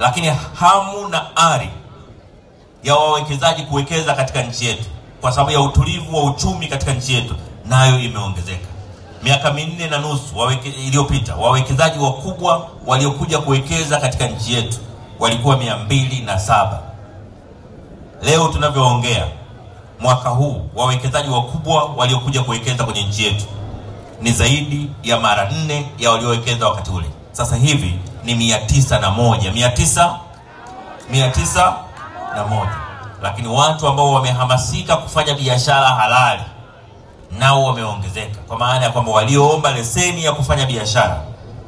Lakini hamu na ari ya wawekezaji kuwekeza katika nchi yetu kwa sababu ya utulivu wa uchumi katika nchi yetu nayo imeongezeka. Miaka 4.5 iliyopita wawekezaji wakubwa waliokuja kuwekeza katika nchi yetu walikuwa 207. Leo tunavyoongea, mwaka huu wawekezaji wakubwa waliokuja kuwekeza kwenye nchi yetu ni zaidi ya mara 4 ya waliowekeza wakati ule. Sasa hivi ni 901. 901. Lakini watu ambao wamehamasika kufanya biashara halali nao wameongezeka, kwa maana ya kwamba walioomba leseni ya kufanya biashara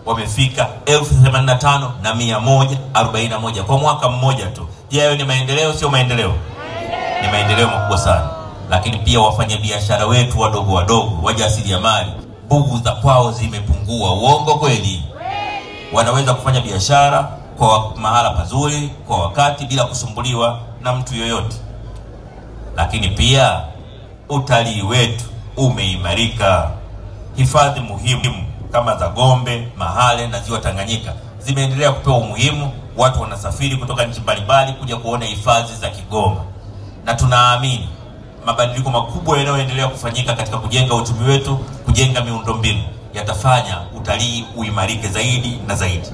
wamefika 85,141 kwa mwaka mmoja tu. Je, hayo ni maendeleo? Sio maendeleo? Ni maendeleo makubwa sana. Lakini pia wafanya biashara wetu wadogo wajasiriamali, nguvu za kwao zimepungua. Uongo kweli? Wanaweza kufanya biashara kwa mahala pazuri, kwa wakati, bila kusumbuliwa na mtu yoyote. Lakini pia utalii wetu umeimarika. Hifadhi muhimu kama za Gombe, Mahale na Ziwa Tanganyika zimeendelea kupewa umuhimu. Watu wanasafiri kutoka nchi mbalimbali kuja kuona hifadhi za Kigoma. Na tunaamini mabadiliko makubwa yanayoendelea kufanyika katika kujenga uchumi wetu, kujenga miundombinu, yatafanya utalii uimarike zaidi na zaidi.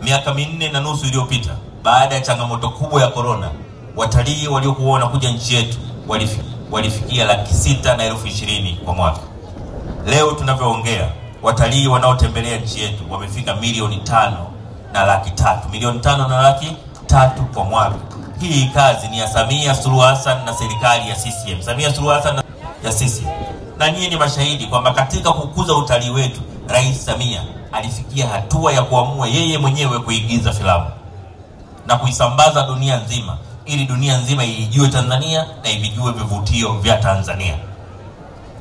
Miaka 4.5 iliyopita, baada ya changamoto kubwa ya corona, watalii waliokuwa wanakuja nchi yetu walifikia 620,000 kwa mwaka. Leo tunavyoongea, watalii wanaotembelea nchi yetu wamefika 5,300,000. 5,300,000 kwa mwaka. Hii kazi ni ya Samia Suluhu Hassan na serikali ya CCM. Samia Suluhu Hassan ya CCM. Na nyinyi ni mashahidi kwamba katika kukuza utalii wetu, Rais Samia alifikia hatua ya kuamua yeye mwenyewe kuigiza filamu na kuisambaza dunia nzima, ili dunia nzima ijue Tanzania na ivijue vivutio vya Tanzania.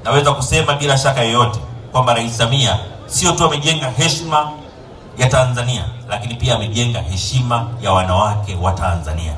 Naweza kusema bila shaka yoyote kwamba Rais Samia sio tu amejenga heshima ya Tanzania, lakini pia amejenga heshima ya wanawake wa Tanzania.